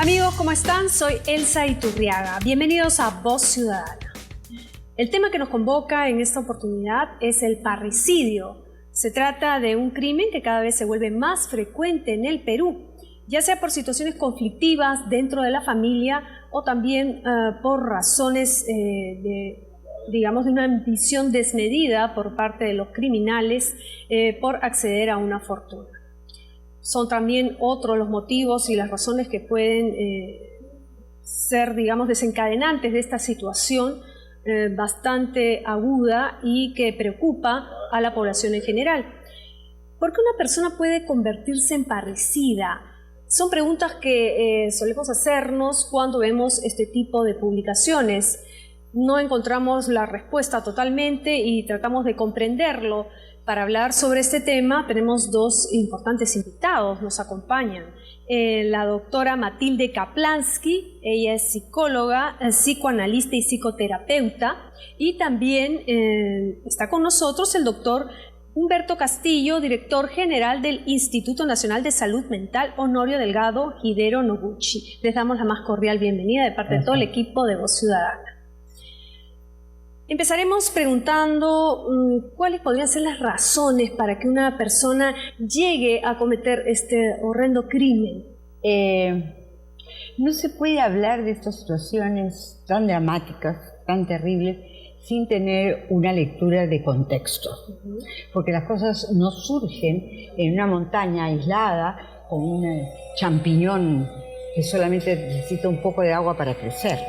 Amigos, ¿cómo están? Soy Elsa Iturriaga. Bienvenidos a Voz Ciudadana. El tema que nos convoca en esta oportunidad es el parricidio. Se trata de un crimen que cada vez se vuelve más frecuente en el Perú, ya sea por situaciones conflictivas dentro de la familia o también por razones de una ambición desmedida por parte de los criminales por acceder a una fortuna. Son también otros los motivos y las razones que pueden ser, desencadenantes de esta situación bastante aguda y que preocupa a la población en general. ¿Por qué una persona puede convertirse en parricida? Son preguntas que solemos hacernos cuando vemos este tipo de publicaciones. No encontramos la respuesta totalmente y tratamos de comprenderlo. Para hablar sobre este tema tenemos dos importantes invitados, nos acompañan. La doctora Matilde Kaplansky, ella es psicóloga, psicoanalista y psicoterapeuta, y también está con nosotros el doctor Humberto Castillo, director general del Instituto Nacional de Salud Mental Honorio Delgado Hidero Noguchi. Les damos la más cordial bienvenida de parte de todo el equipo de Voz Ciudadana. Empezaremos preguntando cuáles podrían ser las razones para que una persona llegue a cometer este horrendo crimen. No se puede hablar de estas situaciones tan dramáticas, tan terribles, sin tener una lectura de contexto. Porque las cosas no surgen en una montaña aislada con un champiñón que solamente necesita un poco de agua para crecer.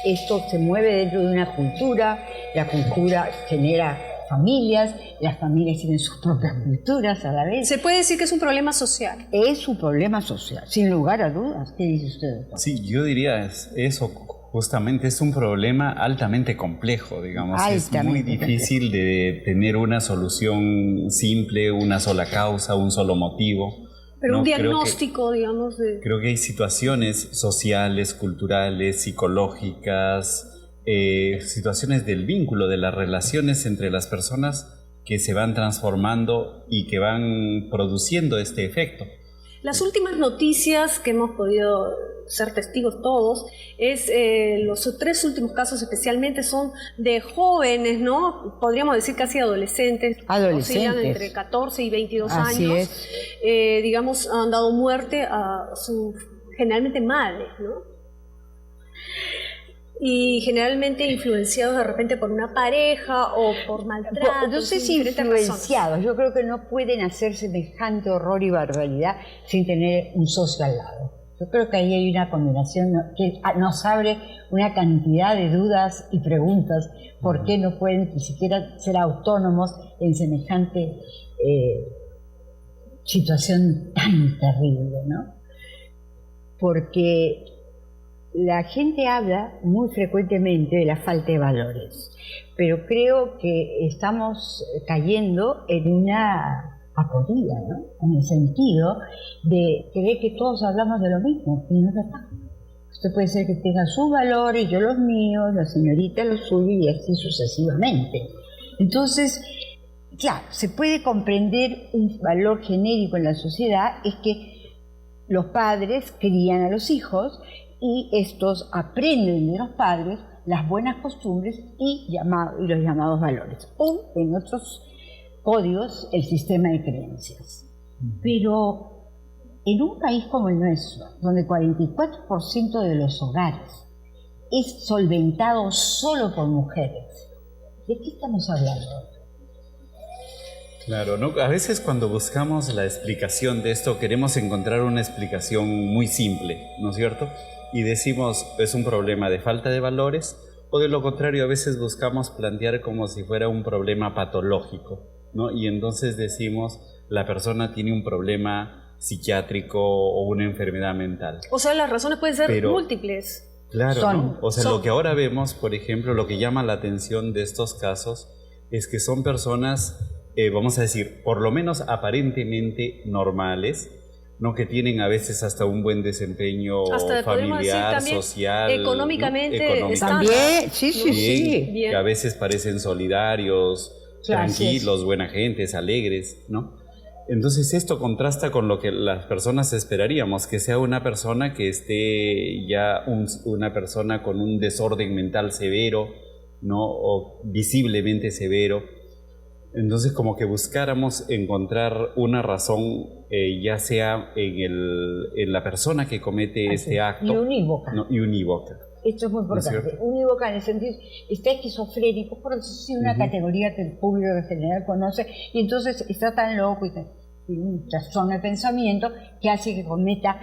Esto se mueve dentro de una cultura, la cultura genera familias, las familias tienen sus propias culturas a la vez. ¿Se puede decir que es un problema social? Es un problema social, sin lugar a dudas. ¿Qué dice usted? Sí, yo diría eso, justamente es un problema altamente complejo, digamos. Es muy difícil de tener una solución simple, una sola causa, un solo motivo. Pero un diagnóstico, Creo que hay situaciones sociales, culturales, psicológicas, situaciones del vínculo, de las relaciones entre las personas que se van transformando y que van produciendo este efecto. Las últimas noticias que hemos podido ser testigos todos, los tres últimos casos especialmente son de jóvenes, ¿no? Podríamos decir casi adolescentes. Oscilan entre 14 y 22 Así años. Es. Han dado muerte a sus generalmente madres, ¿no? Y generalmente influenciados de repente por una pareja o por maltrato. No sé si influenciados, yo creo que no pueden hacer semejante horror y barbaridad sin tener un socio al lado. Yo creo que ahí hay una combinación que nos abre una cantidad de dudas y preguntas. ¿Por qué no pueden ni siquiera ser autónomos en semejante situación tan terrible, ¿no? Porque la gente habla muy frecuentemente de la falta de valores, pero creo que estamos cayendo en una aporía, ¿no? En el sentido de creer que todos hablamos de lo mismo, y no es verdad. Usted puede ser que tenga sus valores, yo los míos, la señorita los suyos, y así sucesivamente. Entonces, claro, se puede comprender un valor genérico en la sociedad, es que los padres crían a los hijos y estos aprenden de los padres las buenas costumbres y los llamados valores, o en otros códigos el sistema de creencias. Pero en un país como el nuestro, donde 44% de los hogares es solventado solo por mujeres, ¿de qué estamos hablando? Claro, ¿no? A veces cuando buscamos la explicación de esto queremos encontrar una explicación muy simple, ¿no es cierto? Y decimos, es un problema de falta de valores, o de lo contrario, a veces buscamos plantear como si fuera un problema patológico, ¿no? Y entonces decimos, la persona tiene un problema psiquiátrico o una enfermedad mental. O sea, las razones pueden ser múltiples. Claro, ¿no? O sea, lo que ahora vemos, por ejemplo, lo que llama la atención de estos casos es que son personas, vamos a decir, por lo menos aparentemente normales, ¿no? Que tienen a veces hasta un buen desempeño familiar, social, económicamente, ¿no? También, sí. Que a veces parecen solidarios, Gracias. tranquilos, buena gente, alegres, ¿no? Entonces esto contrasta con lo que las personas esperaríamos, que sea una persona que esté ya una persona con un desorden mental severo, ¿no? O visiblemente severo. Entonces como que buscáramos encontrar una razón, ya sea en la persona que comete este acto. Y unívoca. ¿No? Y unívoca. Esto es muy importante. Unívoca en el sentido, está esquizofrénico, por decir una categoría que el público en general conoce, y entonces está tan loco y tiene un trastorno de pensamiento que hace que cometa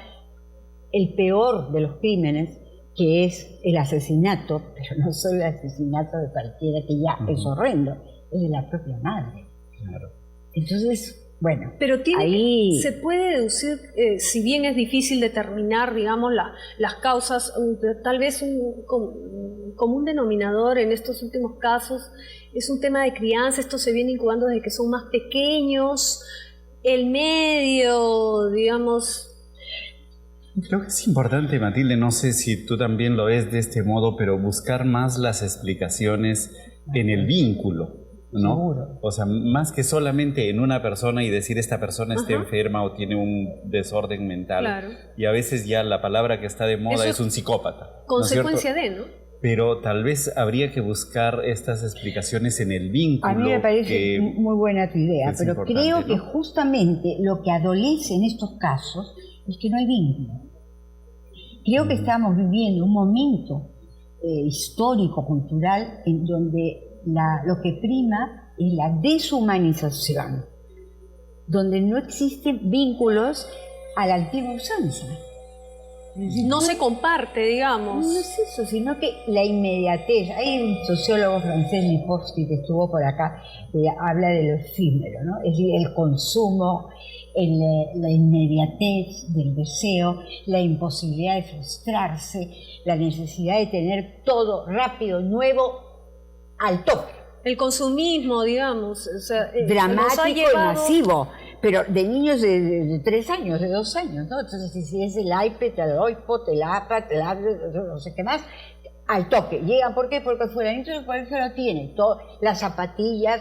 el peor de los crímenes, que es el asesinato, pero no solo el asesinato de cualquiera, que ya es horrendo, es de la propia madre. Claro. Entonces, bueno, pero ahí se puede deducir, si bien es difícil determinar, digamos, las causas, tal vez un común denominador en estos últimos casos es un tema de crianza. Esto se viene incubando desde que son más pequeños, el medio, digamos. Creo que es importante, Matilde, no sé si tú también lo ves de este modo, pero buscar más las explicaciones en el vínculo, ¿no? Seguro. O sea, más que solamente en una persona y decir esta persona está enferma o tiene un desorden mental. Claro. Y a veces ya la palabra que está de moda Eso es un psicópata. Consecuencia ¿no es de, ¿no? Pero tal vez habría que buscar estas explicaciones en el vínculo. A mí me parece muy buena tu idea, pero creo que justamente lo que adolece en estos casos es que no hay vínculo. Creo que estamos viviendo un momento histórico, cultural, en donde lo que prima es la deshumanización, donde no existen vínculos a la antigua usanza. No se comparte, digamos. No es eso, sino que la inmediatez. Hay un sociólogo francés, Lipovsky, que estuvo por acá, que habla de lo efímero, ¿no? Es decir, el consumo, la inmediatez del deseo, la imposibilidad de frustrarse, la necesidad de tener todo rápido, nuevo, al toque. El consumismo, digamos. O sea, dramático y masivo, pero de niños de 3 años, de 2 años, ¿no? Entonces, si es el iPad, el iPod, el iPad, no sé qué más, al toque. Llegan, ¿por qué? Porque el fulanito del colegio lo tiene, las zapatillas,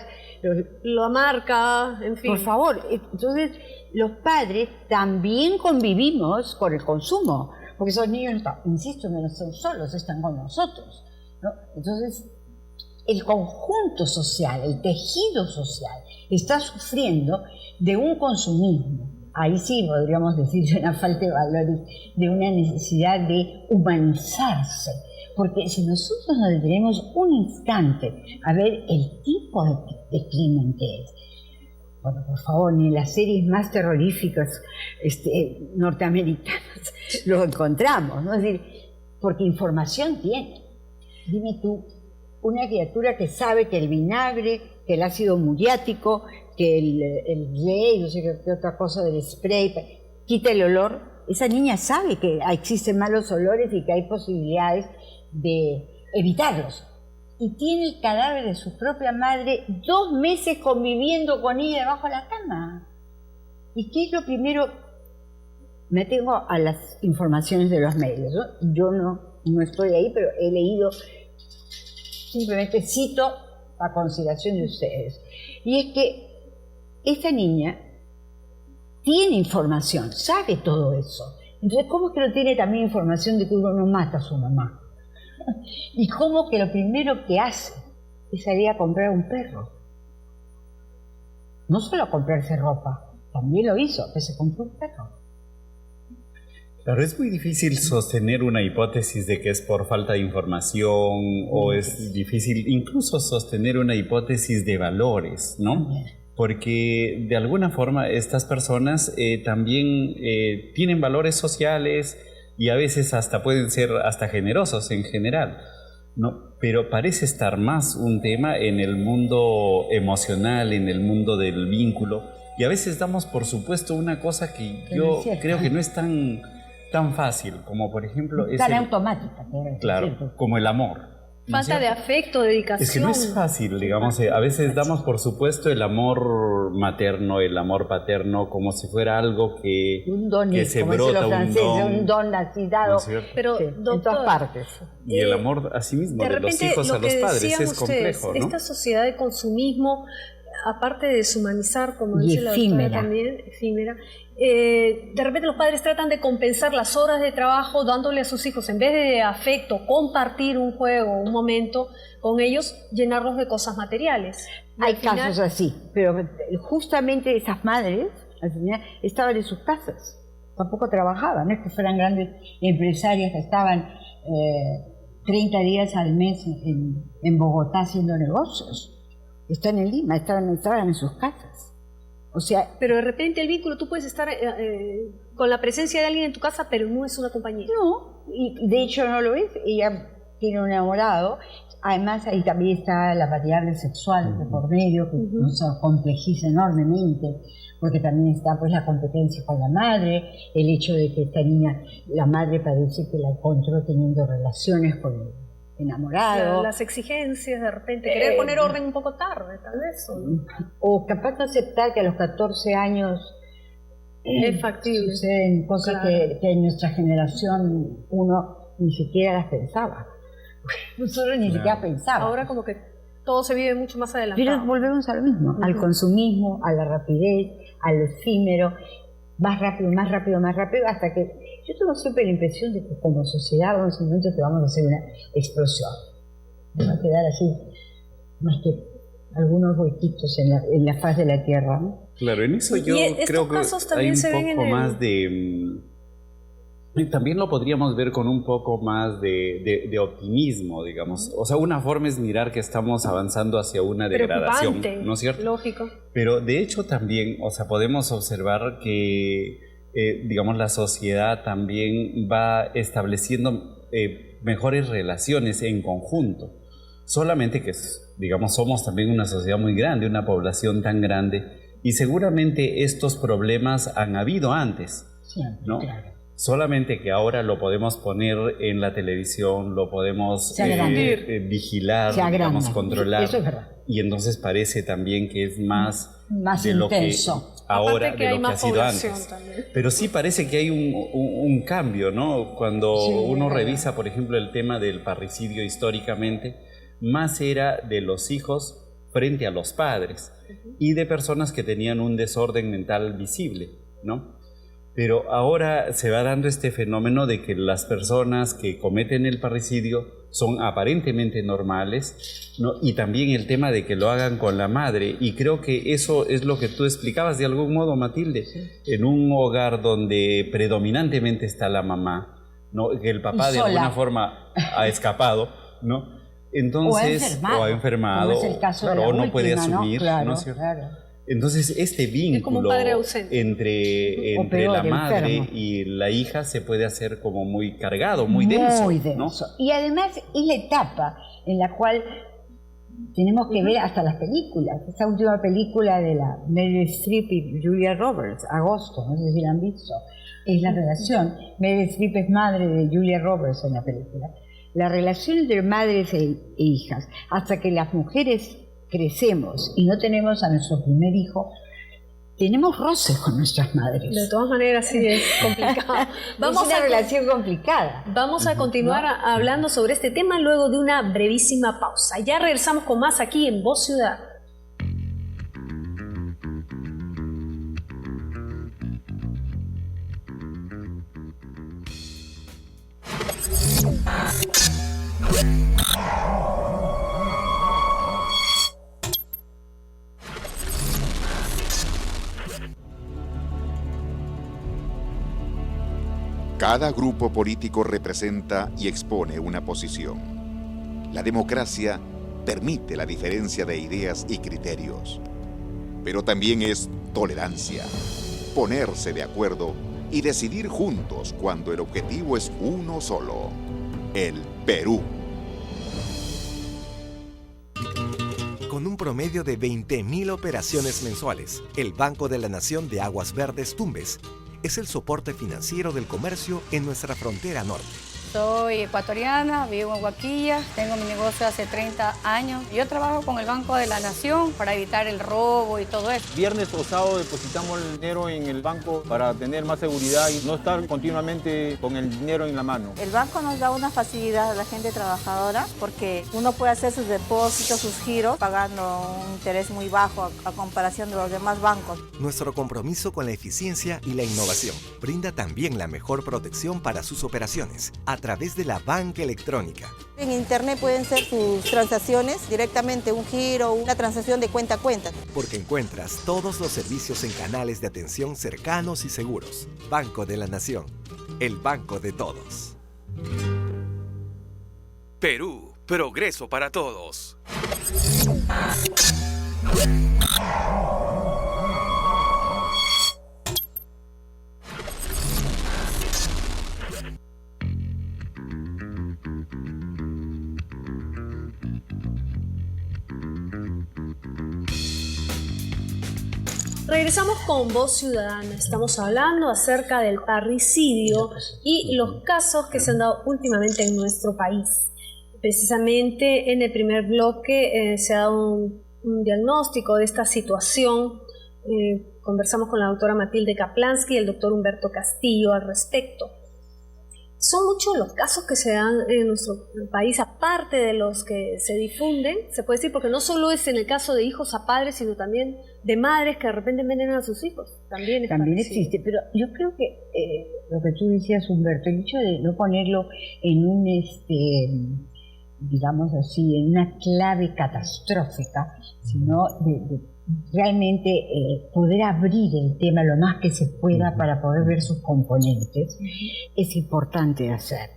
la marca, en fin. Por favor, entonces los padres también convivimos con el consumo, porque esos niños, insisto, no son solos, están con nosotros, ¿no? Entonces, el conjunto social, el tejido social, está sufriendo de un consumismo. Ahí sí podríamos decir de una falta de valores, de una necesidad de humanizarse. Porque si nosotros nos detenemos un instante a ver el tipo de crimen que es, bueno, por favor, ni en las series más terroríficas norteamericanas lo encontramos, ¿no? Es decir, porque información tiene. Dime tú, una criatura que sabe que el vinagre, que el ácido muriático, que el Rey, no sé qué otra cosa del spray, quita el olor. Esa niña sabe que existen malos olores y que hay posibilidades de evitarlos. Y tiene el cadáver de su propia madre 2 meses conviviendo con ella debajo de la cama. ¿Y qué es lo primero? Me tengo a las informaciones de los medios, ¿no? Yo no estoy ahí, pero he leído. Simplemente cito a consideración de ustedes. Y es que esta niña tiene información, sabe todo eso. Entonces, ¿cómo es que no tiene también información de que uno no mata a su mamá? ¿Y cómo que lo primero que hace es salir a comprar un perro? No solo a comprarse ropa, también lo hizo, que se compró un perro. Pero es muy difícil sostener una hipótesis de que es por falta de información, o es difícil incluso sostener una hipótesis de valores, ¿no? Porque de alguna forma estas personas también tienen valores sociales y a veces hasta pueden ser hasta generosos en general, ¿no? Pero parece estar más un tema en el mundo emocional, en el mundo del vínculo, y a veces damos por supuesto una cosa que yo creo que no es tan fácil, como por ejemplo tan automática, claro, como el amor. Falta de afecto, dedicación. Es que no es fácil, digamos, a veces damos por supuesto el amor materno, el amor paterno, como si fuera algo que, un don, que se como brota, los franceses, un don así dado, ¿no? Pero, sí, doctor, en todas partes. Y el amor a sí mismo, de los hijos a los padres, es complejo, ¿no? Esta sociedad de consumismo aparte de deshumanizar, como y dice la doctora efímera. también, efímera, de repente los padres tratan de compensar las horas de trabajo dándole a sus hijos, en vez de afecto, compartir un juego, un momento con ellos, llenarlos de cosas materiales. Y Hay al final- casos así, pero justamente esas madres al final estaban en sus casas, tampoco trabajaban, no es que fueran grandes empresarias que estaban 30 días al mes en Bogotá haciendo negocios. Están en Lima, estaban en sus casas. O sea, Pero de repente el vínculo, tú puedes estar con la presencia de alguien en tu casa, pero no es una compañía. no, y de hecho no lo es, ella tiene un enamorado, además ahí también está la variable sexual de por medio, que nos complejiza enormemente, porque también está pues la competencia con la madre, el hecho de que esta niña, la madre parece que la encontró teniendo relaciones con el enamorado, Las exigencias, de repente, querer poner orden un poco tarde, tal vez. o capaz de aceptar que a los 14 años Es factible. suceden cosas Claro. que en nuestra generación uno ni siquiera las pensaba. Nosotros ni siquiera pensábamos. Ahora como que todo se vive mucho más adelantado. Pero volvemos a lo mismo, al consumismo, a la rapidez, al efímero, más rápido, más rápido, más rápido, hasta que yo tengo siempre la impresión de que como sociedad en un momento que vamos a hacer una explosión. Va a quedar así, más que algunos huequitos en la faz de la Tierra, ¿no? Claro, en eso yo estos creo que casos hay también un se ven poco en el- más de... También lo podríamos ver con un poco más de optimismo, digamos. O sea, una forma es mirar que estamos avanzando hacia una degradación, Preocupante, ¿no es cierto? lógico. Pero de hecho también, o sea, podemos observar que, digamos, la sociedad también va estableciendo mejores relaciones en conjunto. Solamente que, digamos, somos también una sociedad muy grande, una población tan grande, y seguramente estos problemas han habido antes, Siempre, ¿no? claro. Solamente que ahora lo podemos poner en la televisión, lo podemos Se agranda. vigilar, Se agranda. digamos, controlar. Eso es verdad. Y entonces parece también que es más de intenso. lo que ahora, Aparte que de hay lo que ha más sido población antes. también. Pero sí parece que hay un cambio, ¿no? Cuando Sí, uno es revisa, por ejemplo, el tema del parricidio históricamente, más era de los hijos frente a los padres y de personas que tenían un desorden mental visible, ¿no? Pero ahora se va dando este fenómeno de que las personas que cometen el parricidio son aparentemente normales, ¿no? Y también el tema de que lo hagan con la madre. Y creo que eso es lo que tú explicabas de algún modo, Matilde, en un hogar donde predominantemente está la mamá, ¿no? Que el papá Y de sola. alguna forma ha escapado, ¿no? Entonces, o ha enfermado, como es el caso claro, de la o no puede última, ¿no? asumir, Claro, ¿no es cierto? claro. Entonces, este como un vínculo padre ausente. entre O peor, la madre enfermo. y la hija se puede hacer como muy cargado, muy denso. Muy ¿no? denso. Y además es la etapa en la cual tenemos que ver hasta las películas. Esta última película de la Meryl Streep y Julia Roberts, Agosto, no sé si la han visto, es la relación. Meryl Streep es madre de Julia Roberts en la película. La relación entre madres e hijas, hasta que las mujeres crecemos y no tenemos a nuestro primer hijo, tenemos roces con nuestras madres. De todas maneras, sí, es complicado. Es una relación complicada. Vamos a continuar hablando sobre este tema luego de una brevísima pausa. Ya regresamos con más aquí en Voz Ciudadana. Cada grupo político representa y expone una posición. La democracia permite la diferencia de ideas y criterios, pero también es tolerancia, ponerse de acuerdo y decidir juntos cuando el objetivo es uno solo, el Perú. Con un promedio de 20.000 operaciones mensuales, el Banco de la Nación de Aguas Verdes Tumbes es el soporte financiero del comercio en nuestra frontera norte. Soy ecuatoriana, vivo en Huaquilla, tengo mi negocio hace 30 años. Yo trabajo con el Banco de la Nación para evitar el robo y todo eso. Viernes o sábado depositamos el dinero en el banco para tener más seguridad y no estar continuamente con el dinero en la mano. El banco nos da una facilidad a la gente trabajadora porque uno puede hacer sus depósitos, sus giros, pagando un interés muy bajo a comparación de los demás bancos. Nuestro compromiso con la eficiencia y la innovación brinda también la mejor protección para sus operaciones a través de la banca electrónica. En internet pueden ser sus transacciones directamente, un giro, una transacción de cuenta a cuenta. Porque encuentras todos los servicios en canales de atención cercanos y seguros. Banco de la Nación, el banco de todos. Perú, progreso para todos. Regresamos con Voz Ciudadana. Estamos hablando acerca del parricidio y los casos que se han dado últimamente en nuestro país. Precisamente en el primer bloque se ha dado un diagnóstico de esta situación. Conversamos con la doctora Matilde Kaplansky y el doctor Humberto Castillo al respecto. Son muchos los casos que se dan en nuestro país, aparte de los que se difunden, se puede decir, porque no solo es en el caso de hijos a padres, sino también de madres que de repente envenenan a sus hijos. También existe, pero yo creo que lo que tú decías, Humberto, el hecho de no ponerlo en un, digamos así, en una clave catastrófica, sino de realmente poder abrir el tema lo más que se pueda para poder ver sus componentes, es importante hacer.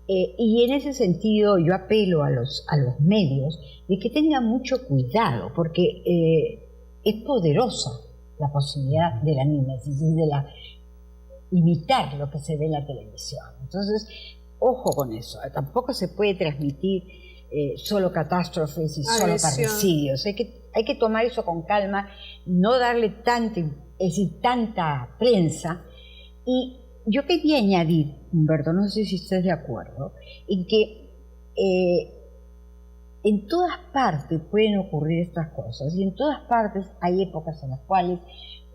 Y en ese sentido yo apelo a los medios de que tengan mucho cuidado, porque es poderosa la posibilidad de la mimesis, de imitar lo que se ve en la televisión. Entonces, ojo con eso, tampoco se puede transmitir solo catástrofes y solo parricidios. Hay que tomar eso con calma, no darle tanta prensa. Y yo quería añadir, Humberto, no sé si estás de acuerdo, en que en todas partes pueden ocurrir estas cosas y en todas partes hay épocas en las cuales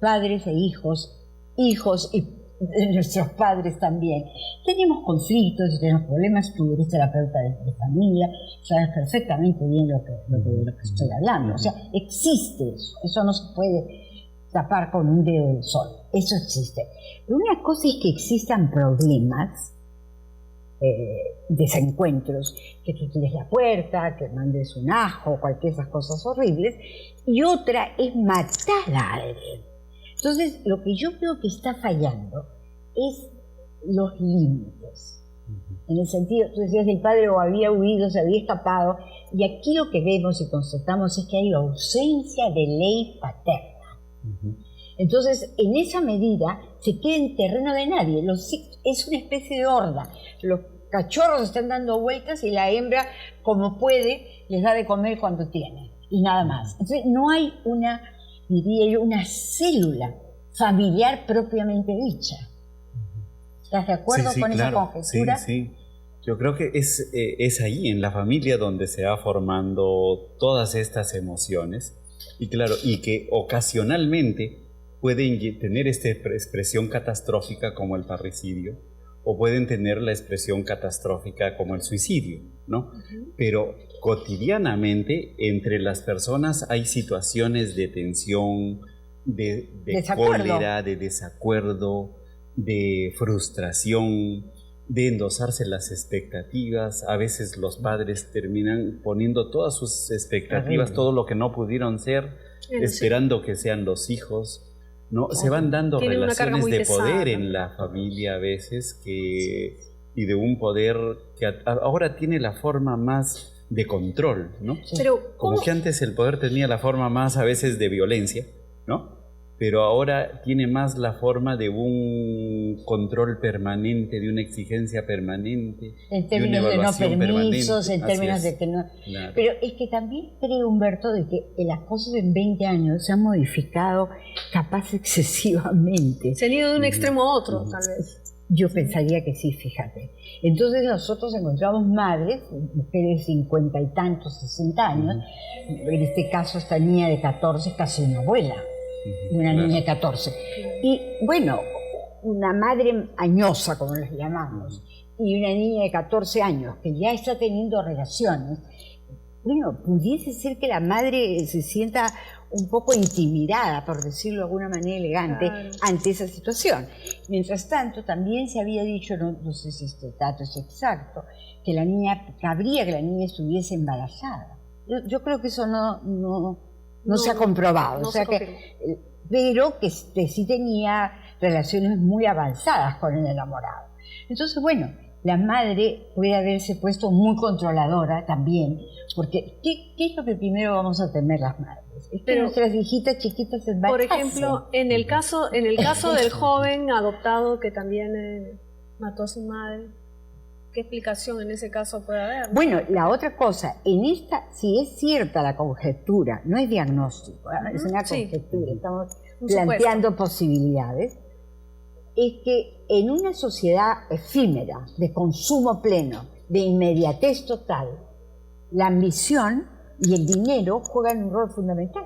padres e hijos y nuestros padres también, tenemos conflictos y tenemos problemas. Tú eres terapeuta de familia, sabes perfectamente bien lo que estoy hablando. O sea, existe eso no se puede tapar con un dedo del sol, eso existe. Pero una cosa es que existan problemas, desencuentros, que tú tires la puerta, que mandes un ajo, cualquier de esas cosas horribles, y otra es matar a alguien. Entonces, lo que yo creo que está fallando es los límites. En el sentido, tú decías, el padre o había huido, se había escapado, y aquí lo que vemos y constatamos es que hay ausencia de ley paterna. Entonces, en esa medida, se queda en terreno de nadie. Es una especie de horda. Los cachorros están dando vueltas y la hembra, como puede, les da de comer cuando tiene, y nada más. Entonces, no hay diría yo, una célula familiar propiamente dicha. ¿Estás de acuerdo con esa conjetura? Sí. Yo creo que es ahí, en la familia, donde se va formando todas estas emociones. Y claro, y que ocasionalmente pueden tener esta expresión catastrófica como el parricidio, o pueden tener la expresión catastrófica como el suicidio, ¿no? Pero cotidianamente entre las personas hay situaciones de tensión, de cólera, de desacuerdo, de frustración, de endosarse las expectativas. A veces los padres terminan poniendo todas sus expectativas, todo lo que no pudieron ser, esperando que sean los hijos, ¿no? Se van dando relaciones de poder en la familia a veces, y de un poder que ahora tiene la forma más de control, ¿no? Pero, como que antes el poder tenía la forma más a veces de violencia, ¿no? Pero ahora tiene más la forma de un control permanente, de una exigencia permanente, en términos de no permisos, permanente. En términos de que no... Claro. Pero es que también creo, Humberto, de que las cosas en 20 años se han modificado capaz excesivamente. Se han ido de un extremo a otro, tal vez. Yo pensaría que sí, fíjate. Entonces nosotros encontramos madres, mujeres 50 y tantos, 60 años, en este caso esta niña de 14, casi una abuela, una niña de 14. Y bueno, una madre añosa, como les llamamos, y una niña de 14 años que ya está teniendo relaciones. Bueno, pudiese ser que la madre se sienta un poco intimidada, por decirlo de alguna manera elegante, ante esa situación. Mientras tanto, también se había dicho, no sé si este dato es exacto, que cabría que la niña estuviese embarazada. Yo creo que eso no se ha comprobado, o sea pero que sí tenía relaciones muy avanzadas con el enamorado. Entonces, bueno, la madre puede haberse puesto muy controladora también, porque ¿qué es lo que primero vamos a temer las madres? Es que nuestras hijitas chiquitas se embarazan. Por ejemplo, en el caso del joven adoptado que también mató a su madre, ¿qué explicación en ese caso puede haber? Bueno, la otra cosa, si es cierta la conjetura, no es diagnóstico, es una conjetura, estamos planteando posibilidades, es que en una sociedad efímera, de consumo pleno, de inmediatez total, la ambición y el dinero juegan un rol fundamental.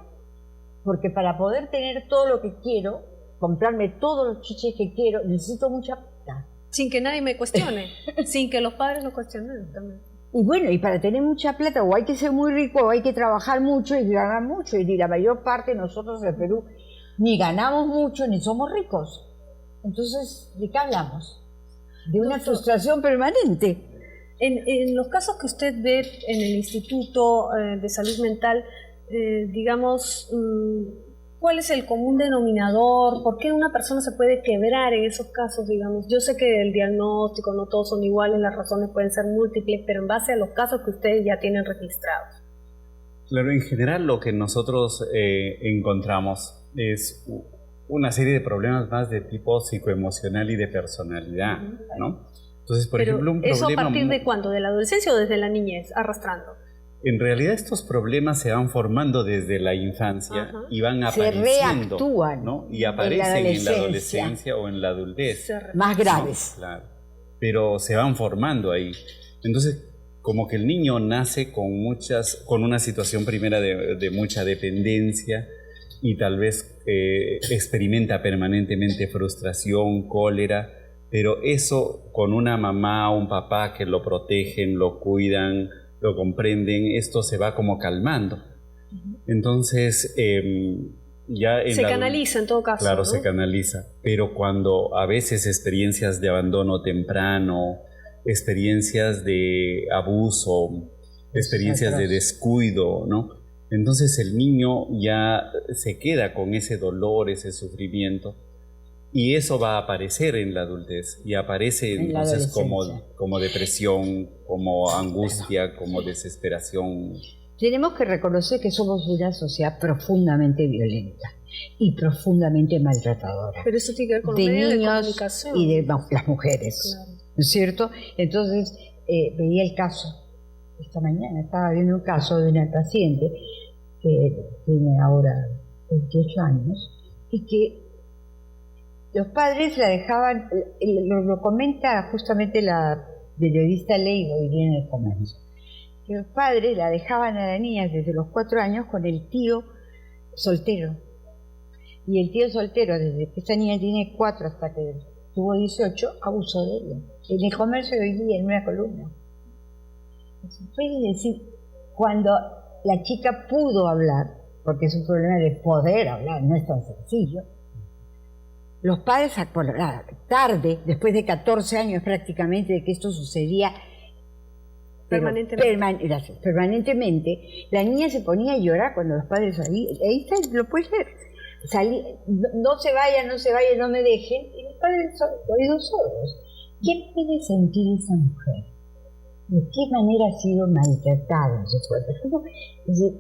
Porque para poder tener todo lo que quiero, comprarme todos los chiches que quiero, necesito mucha plata. Sin que nadie me cuestione, sin que los padres lo cuestionen también. Y bueno, y para tener mucha plata o hay que ser muy rico o hay que trabajar mucho y ganar mucho. Y la mayor parte de nosotros en Perú ni ganamos mucho ni somos ricos. Entonces, ¿de qué hablamos? De una frustración permanente. En los casos que usted ve en el Instituto de Salud Mental, digamos, ¿cuál es el común denominador? ¿Por qué una persona se puede quebrar en esos casos, digamos? Yo sé que el diagnóstico, no todos son iguales, las razones pueden ser múltiples, pero en base a los casos que ustedes ya tienen registrados. Claro, en general lo que nosotros encontramos es una serie de problemas más de tipo psicoemocional y de personalidad, ¿no? Entonces, por ejemplo, un problema... ¿Eso a partir de cuándo? ¿De la adolescencia o desde la niñez, arrastrando? En realidad estos problemas se van formando desde la infancia y van apareciendo. Se reactúan, ¿no? Y aparecen en la adolescencia o en la adultez. Más graves. ¿No? Claro. Pero se van formando ahí. Entonces, como que el niño nace con una situación primera de mucha dependencia, y tal vez experimenta permanentemente frustración, cólera, pero eso con una mamá o un papá que lo protegen, lo cuidan, lo comprenden, esto se va como calmando. Entonces, ya se canaliza en todo caso. Claro, ¿no? se canaliza, pero cuando a veces experiencias de abandono temprano, experiencias de abuso, experiencias de descuido, ¿no? Entonces el niño ya se queda con ese dolor, ese sufrimiento, y eso va a aparecer en la adultez, y aparece entonces como depresión, como angustia, como desesperación. Tenemos que reconocer que somos una sociedad profundamente violenta y profundamente maltratadora. Pero eso tiene que ver con de los medios niños de comunicación. Y de las mujeres, claro. ¿No es cierto? Entonces veía el caso. Esta mañana estaba viendo un caso de una paciente que tiene ahora 28 años y que los padres la dejaban, lo comenta justamente la periodista Leiva hoy día en El Comercio, que los padres la dejaban a la niña desde los 4 años con el tío soltero. Y el tío soltero, desde que esta niña tiene 4 hasta que tuvo 18, abusó de ella. En El Comercio de hoy día, en una columna. Puede decir, cuando la chica pudo hablar, porque es un problema de poder hablar, no es tan sencillo, los padres, tarde, después de 14 años prácticamente de que esto sucedía permanentemente, la niña se ponía a llorar cuando los padres salían. Ahí está, lo puedes ver. No se vaya, no me dejen, y los padres son oídos sordos. ¿Qué puede sentir esa mujer? ¿De qué manera ha sido maltratada en su cuerpo? Es decir,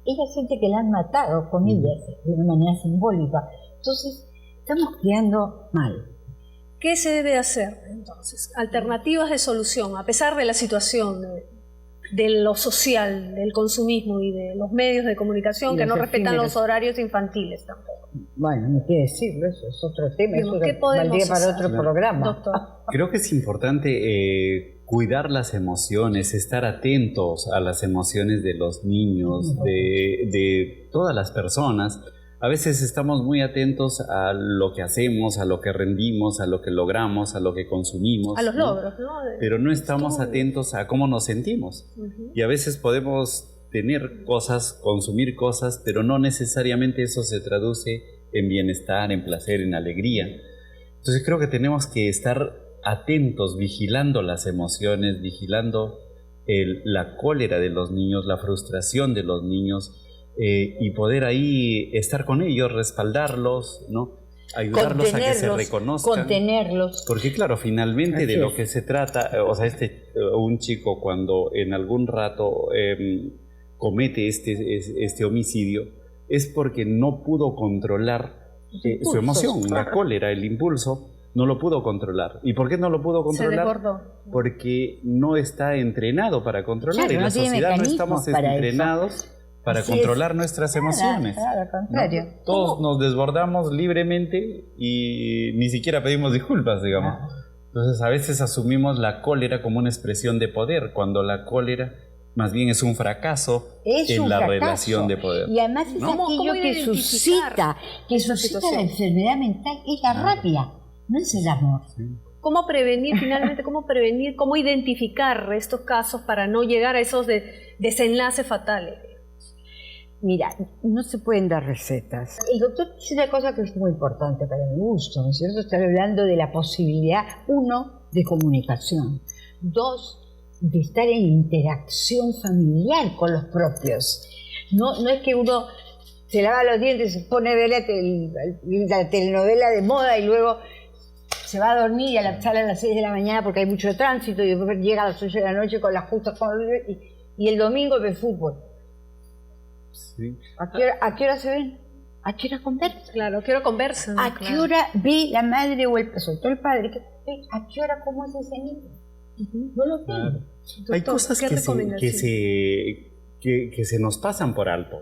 ella siente que la han matado, comillas, de una manera simbólica. Entonces, estamos creando mal. ¿Qué se debe hacer entonces? Alternativas de solución, a pesar de la situación de lo social, del consumismo y de los medios de comunicación que no respetan los horarios infantiles tampoco. bueno, no quiere decirlo, eso es otro tema, Digamos, eso ¿qué podemos valdría para hacer, otro programa. doctor? Creo que es importante cuidar las emociones, estar atentos a las emociones de los niños, de todas las personas. A veces estamos muy atentos a lo que hacemos, a lo que rendimos, a lo que logramos, a lo que consumimos. A los logros, ¿no? Pero no estamos atentos a cómo nos sentimos. Y a veces podemos tener cosas, consumir cosas, pero no necesariamente eso se traduce en bienestar, en placer, en alegría. Entonces creo que tenemos que estar atentos, vigilando las emociones, vigilando la cólera de los niños, la frustración de los niños, y poder ahí estar con ellos, respaldarlos, ¿no? Ayudarlos a que se reconozcan. Contenerlos. Porque claro, finalmente de lo que se trata, o sea, un chico cuando en algún rato comete este homicidio, es porque no pudo controlar su emoción, la cólera, el impulso, no lo pudo controlar. ¿Y por qué no lo pudo controlar? Se desbordó. Porque no está entrenado para controlar. Claro, en la sociedad no estamos entrenados para controlar nuestras emociones. Claro, al contrario. ¿No? Todos nos desbordamos libremente y ni siquiera pedimos disculpas, digamos. Entonces a veces asumimos la cólera como una expresión de poder, cuando la cólera más bien es un fracaso en la relación de poder. Y además es aquello que suscita la enfermedad mental, es la rabia, no es el amor. ¿Cómo prevenir finalmente, cómo identificar estos casos para no llegar a esos desenlaces fatales? Mira, no se pueden dar recetas. El doctor dice una cosa que es muy importante para mi gusto, ¿no es cierto? Está hablando de la posibilidad, 1, de comunicación, 2, de estar en interacción familiar con los propios. No es que uno se lava los dientes, se pone a ver la telenovela de moda y luego se va a dormir y sale a las 6 de la mañana porque hay mucho tránsito y después llega a las 8 de la noche con las justas y el domingo ve fútbol. Sí. ¿A qué hora se ven? ¿A qué hora conversan? Claro, ¿a qué hora conversan? ¿A qué hora ve la madre o sobre todo el padre? ¿A qué hora cómo es ese niño? No lo ven. Claro. Hay cosas que se nos pasan por alto.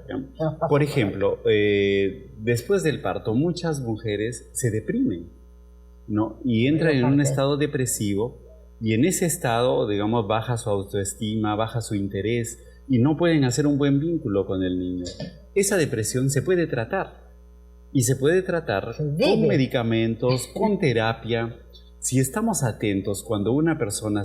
Por ejemplo, después del parto, muchas mujeres se deprimen, ¿no? Y entran en un estado depresivo, y en ese estado, digamos, baja su autoestima, baja su interés, y no pueden hacer un buen vínculo con el niño. Esa depresión se puede tratar, y se puede tratar con medicamentos, con terapia. Si estamos atentos cuando una persona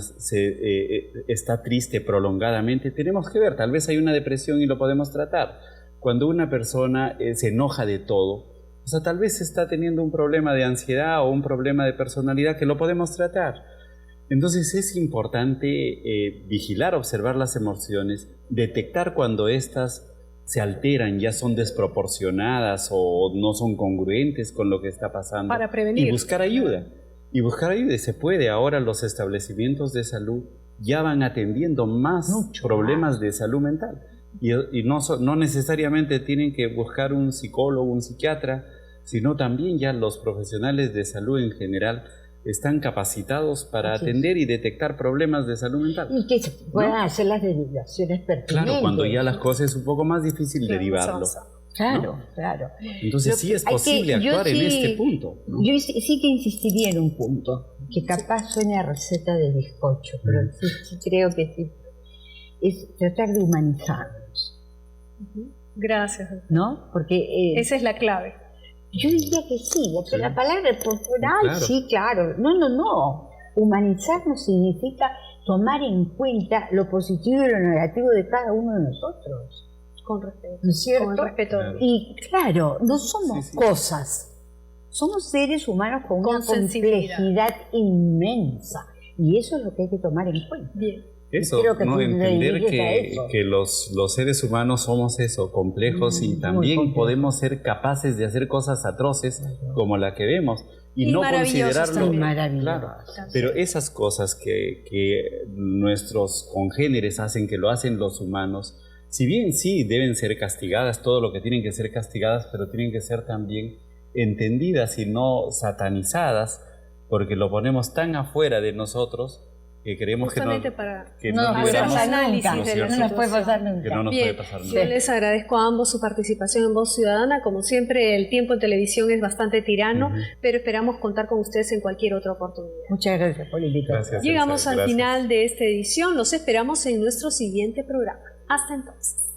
está triste prolongadamente, tenemos que ver, tal vez hay una depresión y lo podemos tratar. Cuando una persona se enoja de todo, o sea, tal vez está teniendo un problema de ansiedad o un problema de personalidad que lo podemos tratar. Entonces es importante vigilar, observar las emociones, detectar cuando éstas se alteran, ya son desproporcionadas o no son congruentes con lo que está pasando. Para prevenir. Y buscar ayuda. Y se puede. Ahora los establecimientos de salud ya van atendiendo más problemas de salud mental. Y no necesariamente tienen que buscar un psicólogo, un psiquiatra, sino también ya los profesionales de salud en general están capacitados para atender y detectar problemas de salud mental. Y que se puedan hacer las derivaciones pertinentes. Claro, cuando ya las cosas es un poco más difícil derivarlo. Claro, ¿no? Claro. Entonces sí es posible actuar en este punto, ¿no? Yo sí que insistiría en un punto, que capaz suene a receta de bizcocho, pero sí creo que sí. Es tratar de humanizarnos. Gracias. ¿No? Porque esa es la clave. Yo diría que sí, la palabra corporal, sí, claro. No. Humanizarnos significa tomar en cuenta lo positivo y lo negativo de cada uno de nosotros. Con respeto. ¿No es cierto? Con respeto. Y claro, no somos cosas. Somos seres humanos con una complejidad inmensa. Y eso es lo que hay que tomar en cuenta. Bien. Eso, ¿no? Entender que los seres humanos somos eso, complejos, y también podemos ser capaces de hacer cosas atroces como la que vemos y no considerarlo claro. Pero esas cosas que nuestros congéneres hacen, que lo hacen los humanos, si bien sí deben ser castigadas, todo lo que tienen que ser castigadas, pero tienen que ser también entendidas y no satanizadas, porque lo ponemos tan afuera de nosotros que creemos que Justamente no, para que no no nos puede liberamos, pasar análisis nunca, ¿no es de la cierto? no nos puede pasar situación. nunca. Que no nos Bien, puede pasar yo nada. les agradezco a ambos su participación en Voz Ciudadana. Como siempre, el tiempo en televisión es bastante tirano, pero esperamos contar con ustedes en cualquier otra oportunidad. Muchas gracias, política. Gracias, Llegamos Elsa, al gracias. final de esta edición. Los esperamos en nuestro siguiente programa. Hasta entonces.